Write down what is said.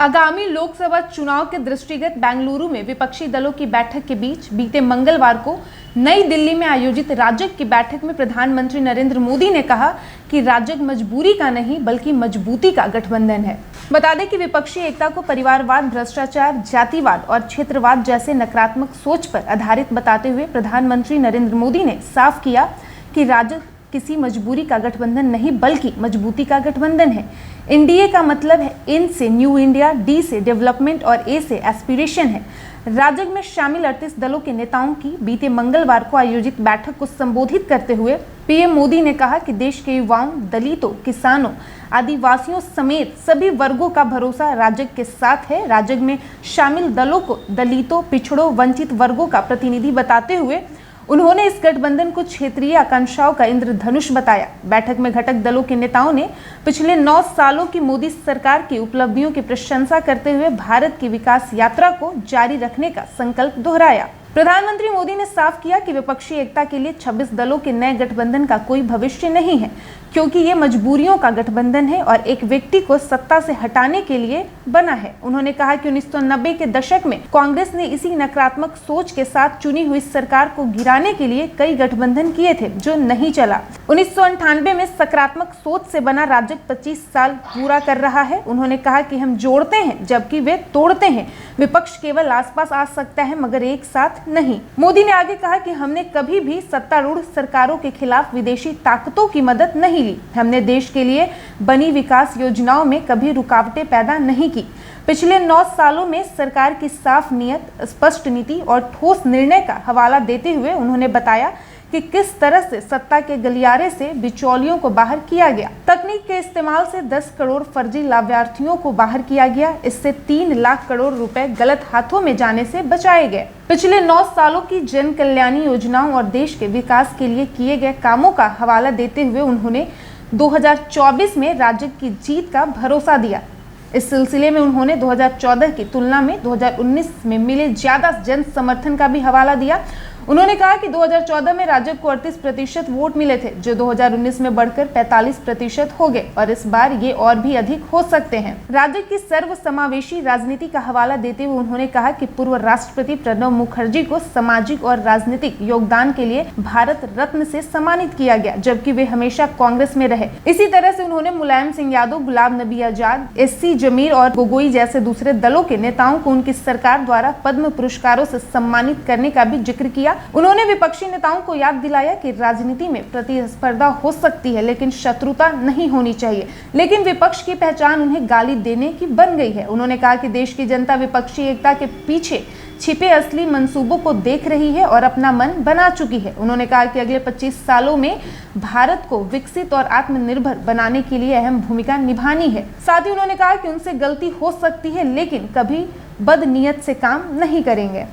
आगामी लोकसभा चुनाव के दृष्टिगत बेंगलुरु में विपक्षी दलों की बैठक के बीच बीते मंगलवार को नई दिल्ली में आयोजित राजग की बैठक में प्रधानमंत्री नरेंद्र मोदी ने कहा कि राजग मजबूरी का नहीं बल्कि मजबूती का गठबंधन है। बता दें कि विपक्षी एकता को परिवारवाद, भ्रष्टाचार, जातिवाद और क्षेत्रवाद जैसे नकारात्मक सोच पर आधारित बताते हुए प्रधानमंत्री नरेंद्र मोदी ने साफ किया कि राजग किसी मजबूरी का गठबंधन नहीं बल्कि मजबूती का गठबंधन है। एनडीए का मतलब है इन से न्यू इंडिया, डी से डेवलपमेंट और ए से एस्पिरेशन है। राजग में शामिल 38 दलों के नेताओं की बीते मंगलवार को आयोजित बैठक को संबोधित करते हुए पीएम मोदी ने कहा कि देश के युवाओं, दलितों, किसानों, आदिवासियों समेत सभी वर्गों का भरोसा राजग के साथ है। राजग में शामिल दलों को दलितों, पिछड़ों, वंचित वर्गों का प्रतिनिधि बताते हुए उन्होंने इस गठबंधन को क्षेत्रीय आकांक्षाओं का इंद्रधनुष बताया। बैठक में घटक दलों के नेताओं ने पिछले 9 सालों की मोदी सरकार की उपलब्धियों की प्रशंसा करते हुए भारत की विकास यात्रा को जारी रखने का संकल्प दोहराया। प्रधानमंत्री मोदी ने साफ किया कि विपक्षी एकता के लिए 26 दलों के नए गठबंधन का कोई भविष्य नहीं है, क्योंकि ये मजबूरियों का गठबंधन है और एक व्यक्ति को सत्ता से हटाने के लिए बना है। उन्होंने कहा कि 1990 के दशक में कांग्रेस ने इसी नकारात्मक सोच के साथ चुनी हुई सरकार को गिराने के लिए कई गठबंधन किए थे जो नहीं चला। 1998 में सकारात्मक सोच से बना राजग 25 साल पूरा कर रहा है। उन्होंने कहा कि हम जोड़ते हैं जबकि वे तोड़ते हैं। विपक्ष केवल आसपास आ सकता है मगर एक साथ नहीं। मोदी ने आगे कहा कि हमने कभी भी सत्तारूढ़ सरकारों के खिलाफ विदेशी ताकतों की मदद नहीं ली। हमने देश के लिए बनी विकास योजनाओं में कभी रुकावटें पैदा नहीं की। पिछले 9 सालों में सरकार की साफ नीयत, स्पष्ट नीति और ठोस निर्णय का हवाला देते हुए उन्होंने बताया कि किस तरह से सत्ता के गलियारे से बिचौलियों को बाहर किया गया। तकनीक के इस्तेमाल से 10 करोड़ फर्जी लाभार्थियों को बाहर किया गया। इससे 3 लाख करोड़ रुपए गलत हाथों में जाने से बचाए गए। पिछले 9 सालों की जन कल्याणी योजनाओं और देश के विकास के लिए किए गए कामों का हवाला देते हुए उन्होंने 2024 में राजग की जीत का भरोसा दिया। इस सिलसिले में उन्होंने 2014 की तुलना में 2019 में मिले ज्यादा जन समर्थन का भी हवाला दिया। उन्होंने कहा कि 2014 में राजग को 38% वोट मिले थे, जो 2019 में बढ़कर 45% हो गए और इस बार ये और भी अधिक हो सकते हैं। राजग की सर्वसमावेशी राजनीति का हवाला देते हुए उन्होंने कहा कि पूर्व राष्ट्रपति प्रणब मुखर्जी को सामाजिक और राजनीतिक योगदान के लिए भारत रत्न से सम्मानित किया गया, जबकि वे हमेशा कांग्रेस में रहे। इसी तरह से उन्होंने मुलायम सिंह यादव, गुलाम नबी आजाद, एससी जमीर और गोगोई जैसे दूसरे दलों के नेताओं को उनकी सरकार द्वारा पद्म पुरस्कारों से सम्मानित करने का भी जिक्र किया। उन्होंने विपक्षी नेताओं को याद दिलाया कि राजनीति में प्रतिस्पर्धा हो सकती है लेकिन शत्रुता नहीं होनी चाहिए, लेकिन विपक्ष की पहचान उन्हें गाली देने की बन गई है। उन्होंने कहा कि देश की जनता विपक्षी एकता के पीछे छिपे असली मंसूबों को देख रही है और अपना मन बना चुकी है। उन्होंने कहा कि अगले 25 सालों में भारत को विकसित और आत्मनिर्भर बनाने के लिए अहम भूमिका निभानी है। साथ ही उन्होंने कहा कि उनसे गलती हो सकती है लेकिन कभी बदनीयत से काम नहीं करेंगे।